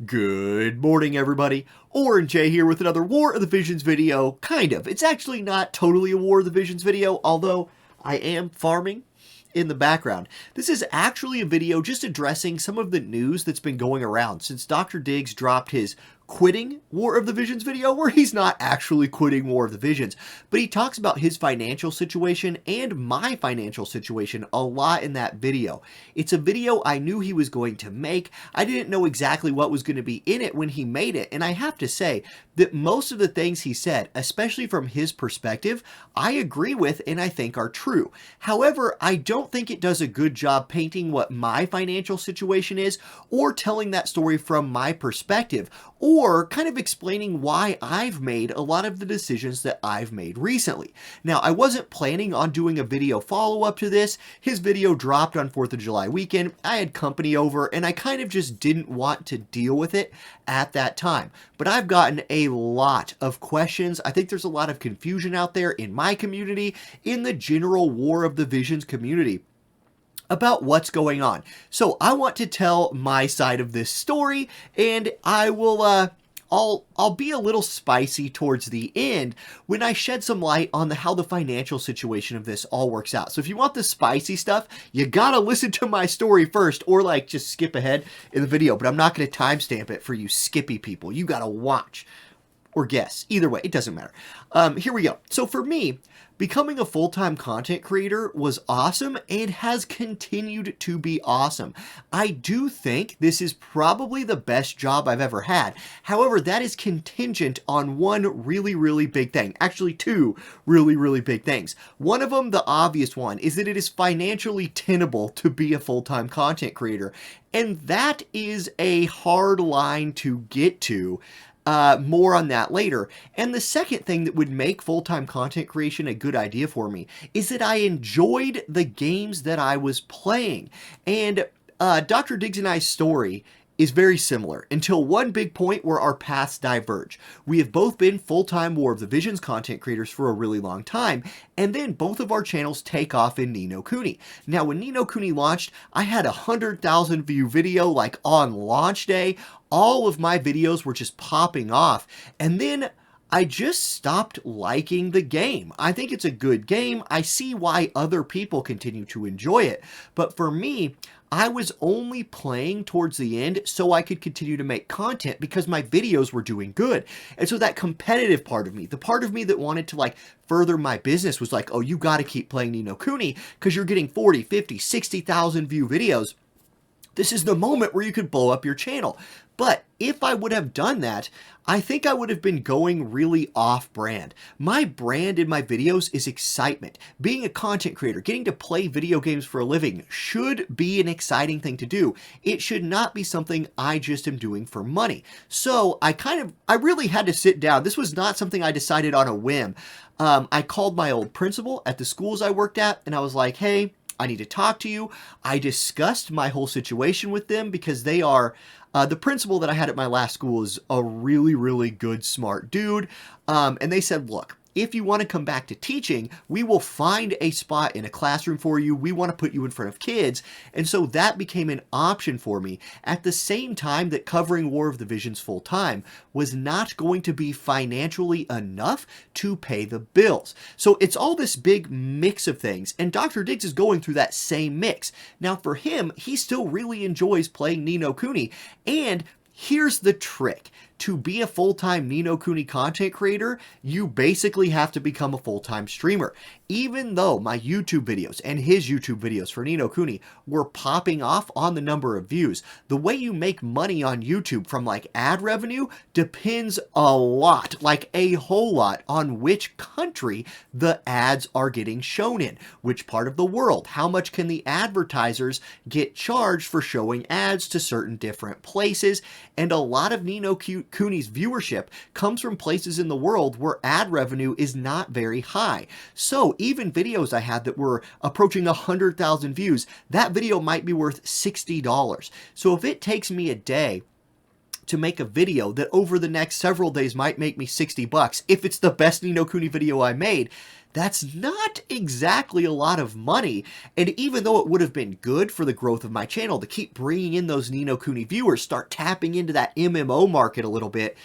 Good morning, everybody. Orange J here with another War of the Visions video. Kind of. It's actually not totally a War of the Visions video, although I am farming in the background. This is actually a video just addressing some of the news that's been going around since Dr. Diggs dropped his quitting War of the Visions video, where he's not actually quitting War of the Visions, but he talks about his financial situation and my financial situation a lot in that video. It's a video I knew he was going to make. I didn't know exactly what was going to be in it when he made it, and I have to say that most of the things he said, especially from his perspective, I agree with and I think are true. However, I don't think it does a good job painting what my financial situation is or telling that story from my perspective, or kind of explaining why I've made a lot of the decisions that I've made recently. Now, I wasn't planning on doing a video follow-up to this. His video dropped on 4th of July weekend. I had company over, and I kind of just didn't want to deal with it at that time. But I've gotten a lot of questions. I think there's a lot of confusion out there in my community, in the general War of the Visions community, about what's going on. So I want to tell my side of this story, and I will I'll be a little spicy towards the end when I shed some light on how the financial situation of this all works out. So if you want the spicy stuff, you gotta listen to my story first, or like just skip ahead in the video, but I'm not gonna timestamp it for you skippy people. You gotta watch or guess. Either way, it doesn't matter. Here we go. So for me, becoming a full-time content creator was awesome and has continued to be awesome. I do think this is probably the best job I've ever had. However, that is contingent on one really big thing. Actually, two really big things. One of them, the obvious one, is that it is financially tenable to be a full-time content creator. And that is a hard line to get to. More on that later. And the second thing that would make full-time content creation a good idea for me is that I enjoyed the games that I was playing. And Dr. Diggs and I's story is very similar until one big point where our paths diverge. We have both been full-time War of the Visions content creators for a really long time, and then both of our channels take off in Ni no Kuni. Now, when Ni no Kuni launched, I had a 100,000 view video like on launch day. All of my videos were just popping off, and then I just stopped liking the game. I think it's a good game. I see why other people continue to enjoy it, but for me, I was only playing towards the end so I could continue to make content because my videos were doing good. And so that competitive part of me, the part of me that wanted to like further my business, was like, oh, you got to keep playing Ni no Kuni because you're getting 40, 50, 60,000 view videos. This is the moment where you could blow up your channel. But if I would have done that, I think I would have been going really off-brand. My brand in my videos is excitement. Being a content creator, getting to play video games for a living should be an exciting thing to do. It should not be something I just am doing for money. So I really had to sit down. This was not something I decided on a whim. I called my old principal at the schools I worked at, and I was like, hey, I need to talk to you. I discussed my whole situation with them because they are, the principal that I had at my last school is a really good, smart dude. And they said, look, if you want to come back to teaching, we will find a spot in a classroom for you. We want to put you in front of kids. And so that became an option for me at the same time that covering War of the Visions full time was not going to be financially enough to pay the bills. So it's all this big mix of things. And Dr. Diggs is going through that same mix. Now for him, he still really enjoys playing Ni no Kuni. And here's the trick. To be a full-time Ni no Kuni content creator, you basically have to become a full-time streamer. Even though my YouTube videos and his YouTube videos for Ni no Kuni were popping off on the number of views, the way you make money on YouTube from like ad revenue depends a lot, like a whole lot, on which country the ads are getting shown in, which part of the world, how much can the advertisers get charged for showing ads to certain different places, and a lot of Ni no Kuni's viewership comes from places in the world where ad revenue is not very high. So even videos I had that were approaching 100,000 views, that video might be worth $60. So if it takes me a day to make a video that over the next several days might make me 60 bucks if it's the best Ni no Kuni video I made. That's not exactly a lot of money, and even though it would have been good for the growth of my channel to keep bringing in those Ni no Kuni viewers, start tapping into that MMO market a little bit,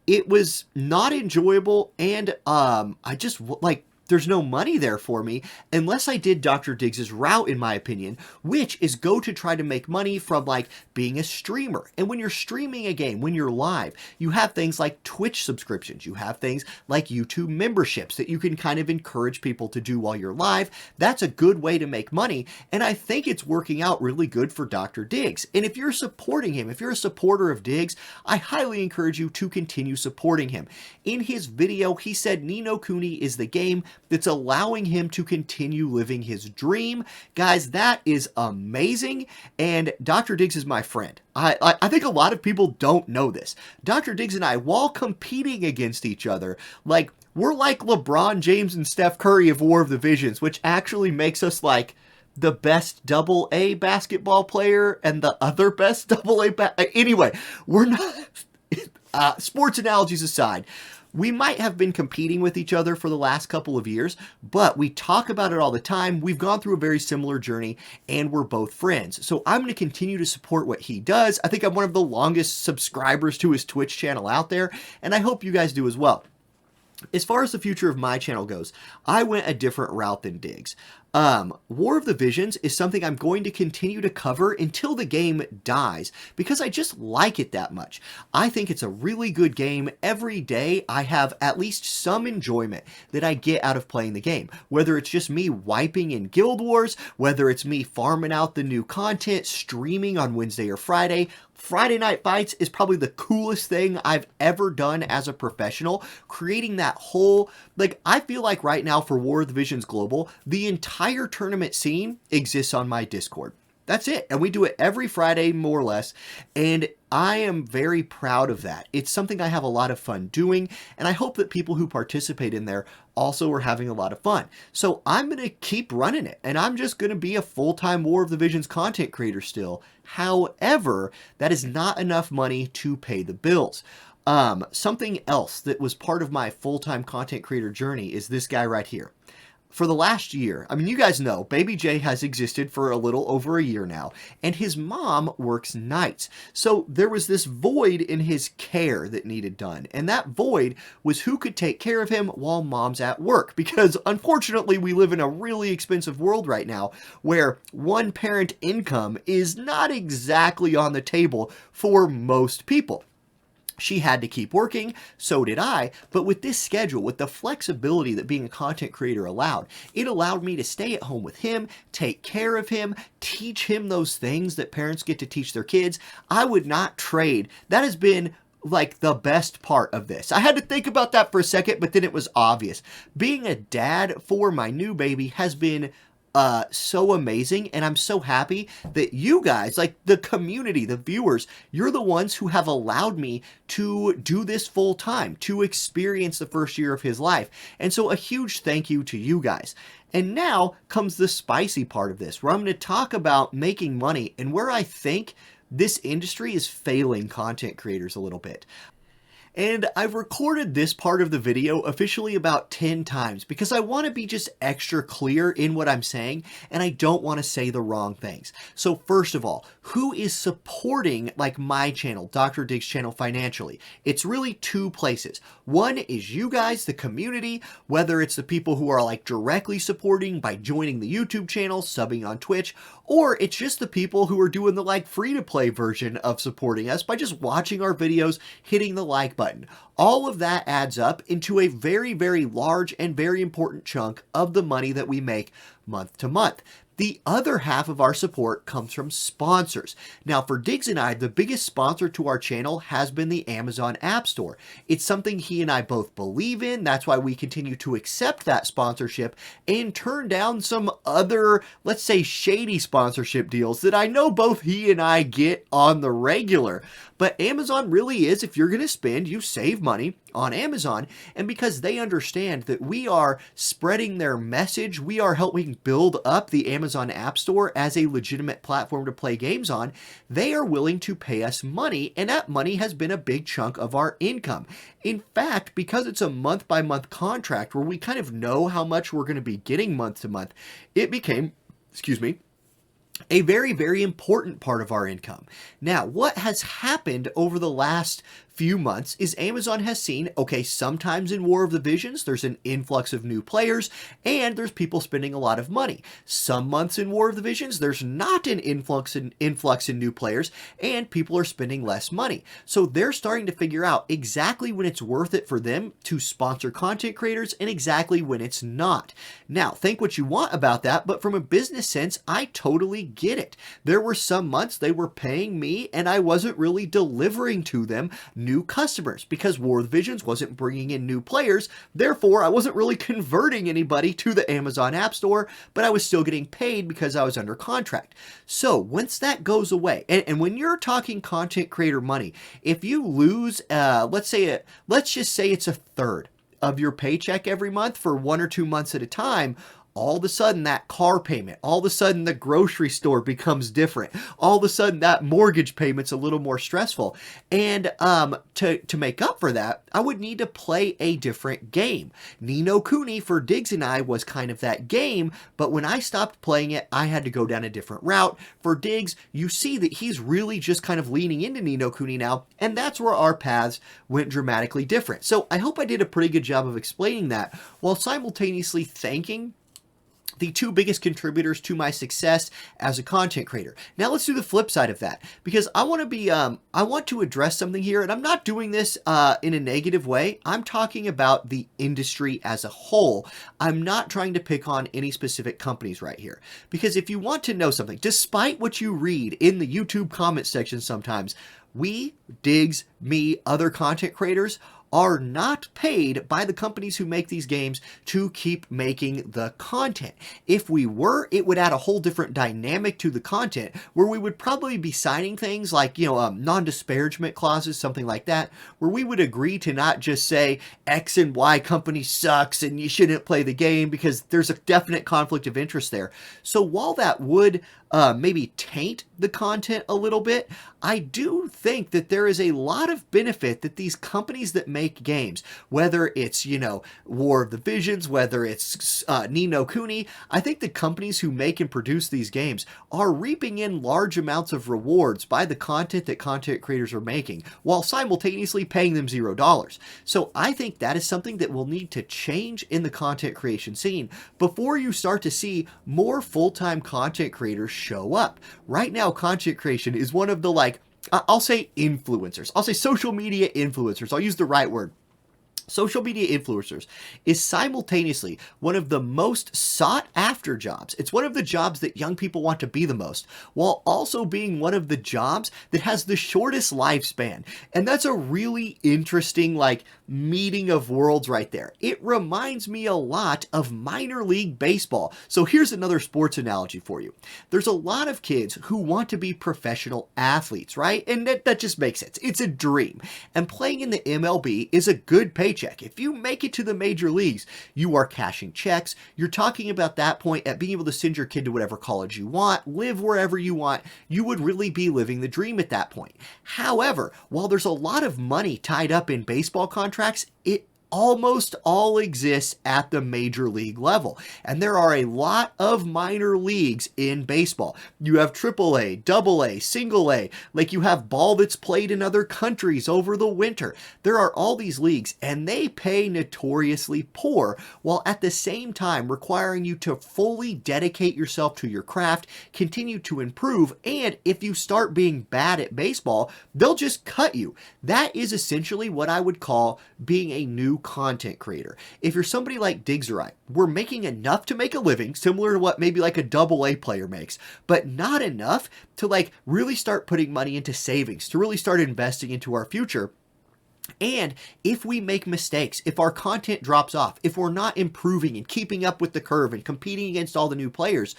it was not enjoyable, and I just, like, there's no money there for me unless I did Dr. Diggs' route, in my opinion, which is go to try to make money from, like, being a streamer. And when you're streaming a game, when you're live, you have things like Twitch subscriptions. You have things like YouTube memberships that you can kind of encourage people to do while you're live. That's a good way to make money, and I think it's working out really good for Dr. Diggs. And if you're supporting him, if you're a supporter of Diggs, I highly encourage you to continue supporting him. In his video, he said Ni no Kuni is the game that's allowing him to continue living his dream. Guys, that is amazing, and Dr. Diggs is my friend. I think a lot of people don't know this. Dr. Diggs and I, while competing against each other, like, we're like LeBron James and Steph Curry of War of the Visions, which actually makes us like the best AA basketball player and the other best AA anyway, we're not, sports analogies aside, we might have been competing with each other for the last couple of years, but we talk about it all the time. We've gone through a very similar journey, and we're both friends. So I'm going to continue to support what he does. I think I'm one of the longest subscribers to his Twitch channel out there, and I hope you guys do as well. As far as the future of my channel goes, I went a different route than Diggs. War of the Visions is something I'm going to continue to cover until the game dies, because I just like it that much. I think it's a really good game. Every day I have at least some enjoyment that I get out of playing the game, whether it's just me wiping in Guild Wars, whether it's me farming out the new content, streaming on Wednesday or Friday. Friday Night Fights is probably the coolest thing I've ever done as a professional, creating that whole, like, I feel like right now for War of the Visions Global, the entire tournament scene exists on my Discord. That's it. And we do it every Friday, more or less. And I am very proud of that. It's something I have a lot of fun doing. And I hope that people who participate in there also are having a lot of fun. So I'm going to keep running it. And I'm just going to be a full-time War of the Visions content creator still. However, that is not enough money to pay the bills. Something else that was part of my full-time content creator journey is this guy right here. For the last year, I mean, you guys know, Baby J has existed for a little over a year now, and his mom works nights. So there was this void in his care that needed done, and that void was who could take care of him while mom's at work, because unfortunately we live in a really expensive world right now where one parent income is not exactly on the table for most people. She had to keep working, so did I, but with this schedule, with the flexibility that being a content creator allowed, it allowed me to stay at home with him, take care of him, teach him those things that parents get to teach their kids. I would not trade. That has been like the best part of this. I had to think about that for a second, but then it was obvious. Being a dad for my new baby has been so amazing, and I'm so happy that you guys, like the community, the viewers, you're the ones who have allowed me to do this full time, to experience the first year of his life. And so a huge thank you to you guys. And now comes the spicy part of this, where I'm going to talk about making money and where I think this industry is failing content creators a little bit. And I've recorded this part of the video officially about 10 times because I want to be just extra clear in what I'm saying, and I don't want to say the wrong things. So first of all, who is supporting like my channel, Dr. Diggs' channel, financially? It's really two places. One is you guys, the community, whether it's the people who are like directly supporting by joining the YouTube channel, subbing on Twitch, or it's just the people who are doing the like free-to-play version of supporting us by just watching our videos, hitting the like button. All of that adds up into a very, very large and very important chunk of the money that we make month to month. The other half of our support comes from sponsors. Now, for Diggs and I, the biggest sponsor to our channel has been the Amazon App Store. It's something he and I both believe in. That's why we continue to accept that sponsorship and turn down some other, let's say, shady sponsorship deals that I know both he and I get on the regular. But Amazon really is, if you're going to spend, you save money on Amazon. And because they understand that we are spreading their message, we are helping build up the Amazon Amazon App Store as a legitimate platform to play games on, they are willing to pay us money, and that money has been a big chunk of our income. In fact, because it's a month-by-month contract where we kind of know how much we're going to be getting month to month, it became, excuse me, a very, very important part of our income. Now, what has happened over the last few months is Amazon has seen, okay, sometimes in War of the Visions, there's an influx of new players and there's people spending a lot of money. Some months in War of the Visions, there's not an influx in new players and people are spending less money. So they're starting to figure out exactly when it's worth it for them to sponsor content creators and exactly when it's not. Now, think what you want about that, but from a business sense, I totally get it. There were some months they were paying me and I wasn't really delivering to them new customers because War of the Visions wasn't bringing in new players. Therefore, I wasn't really converting anybody to the Amazon App Store, but I was still getting paid because I was under contract. So once that goes away, and when you're talking content creator money, if you lose, let's just say it's a third of your paycheck every month for 1 or 2 months at a time, all of a sudden that car payment, all of a sudden the grocery store becomes different. All of a sudden that mortgage payment's a little more stressful. And to make up for that, I would need to play a different game. Ni no Kuni for Diggs and I was kind of that game, but when I stopped playing it, I had to go down a different route. For Diggs, you see that he's really just kind of leaning into Ni no Kuni now, and that's where our paths went dramatically different. So I hope I did a pretty good job of explaining that while simultaneously thanking the 2 biggest contributors to my success as a content creator. Now let's do the flip side of that, because I want to address something here, and I'm not doing this in a negative way. I'm talking about the industry as a whole. I'm not trying to pick on any specific companies right here, because if you want to know something, despite what you read in the YouTube comment section sometimes, we, Diggs, me, other content creators, are not paid by the companies who make these games to keep making the content. If we were, it would add a whole different dynamic to the content where we would probably be signing things like, non-disparagement clauses, something like that, where we would agree to not just say X and Y company sucks and you shouldn't play the game, because there's a definite conflict of interest there. So while that would maybe taint the content a little bit, I do think that there is a lot of benefit that these companies that make games, whether it's, War of the Visions, whether it's Ni no Kuni, I think the companies who make and produce these games are reaping in large amounts of rewards by the content that content creators are making, while simultaneously paying them $0. So I think that is something that will need to change in the content creation scene before you start to see more full-time content creators show up. Right now, content creation is one of the, I'll say influencers. I'll say social media influencers. I'll use the right word. Social media influencers is simultaneously one of the most sought after jobs. It's one of the jobs that young people want to be the most, while also being one of the jobs that has the shortest lifespan. And that's a really interesting, meeting of worlds right there. It reminds me a lot of minor league baseball. So here's another sports analogy for you. There's a lot of kids who want to be professional athletes, right? And that just makes sense. It's a dream. And playing in the MLB is a good paycheck. If you make it to the major leagues, you are cashing checks. You're talking about that point at being able to send your kid to whatever college you want, live wherever you want. You would really be living the dream at that point. However, while there's a lot of money tied up in baseball contracts, it almost all exists at the major league level. And there are a lot of minor leagues in baseball. You have AAA, AA, single A, you have ball that's played in other countries over the winter. There are all these leagues and they pay notoriously poor, while at the same time requiring you to fully dedicate yourself to your craft, continue to improve, and if you start being bad at baseball, they'll just cut you. That is essentially what I would call being a new content creator. If you're somebody like Diggs or I, we're making enough to make a living, similar to what maybe a AA player makes, but not enough to really start putting money into savings, to really start investing into our future. And if we make mistakes, if our content drops off, if we're not improving and keeping up with the curve and competing against all the new players,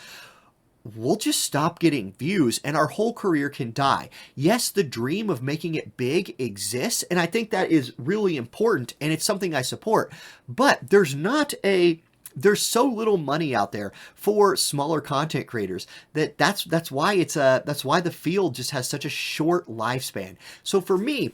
we'll just stop getting views and our whole career can die. Yes, the dream of making it big exists, and I think that is really important and it's something I support, but there's not a there's so little money out there for smaller content creators that's why that's why the field just has such a short lifespan. So for me,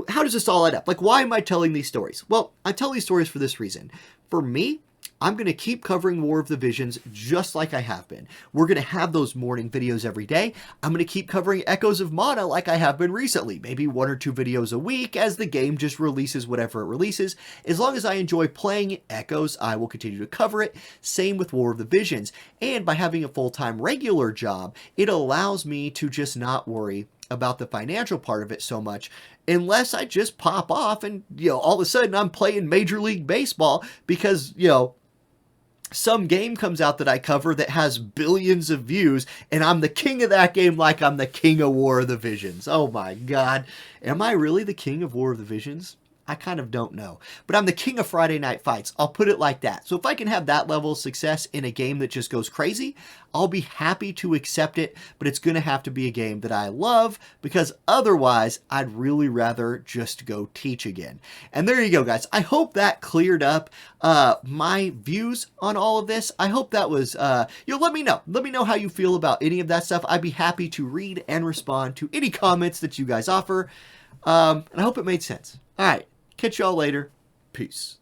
how does this all add up? Like, why am I telling these stories? Well, I tell these stories for this reason. For me, I'm going to keep covering War of the Visions just like I have been. We're going to have those morning videos every day. I'm going to keep covering Echoes of Mana like I have been recently. Maybe 1 or 2 videos a week as the game just releases whatever it releases. As long as I enjoy playing Echoes, I will continue to cover it. Same with War of the Visions. And by having a full-time regular job, it allows me to just not worry about the financial part of it so much, unless I just pop off and, all of a sudden I'm playing Major League Baseball because, some game comes out that I cover that has billions of views, and I'm the king of that game like I'm the king of War of the Visions. Oh my God. Am I really the king of War of the Visions? I kind of don't know. But I'm the king of Friday Night Fights. I'll put it like that. So if I can have that level of success in a game that just goes crazy, I'll be happy to accept it, but it's going to have to be a game that I love, because otherwise I'd really rather just go teach again. And there you go, guys. I hope that cleared up my views on all of this. I hope that was, let me know. Let me know how you feel about any of that stuff. I'd be happy to read and respond to any comments that you guys offer. And I hope it made sense. All right. Catch y'all later. Peace.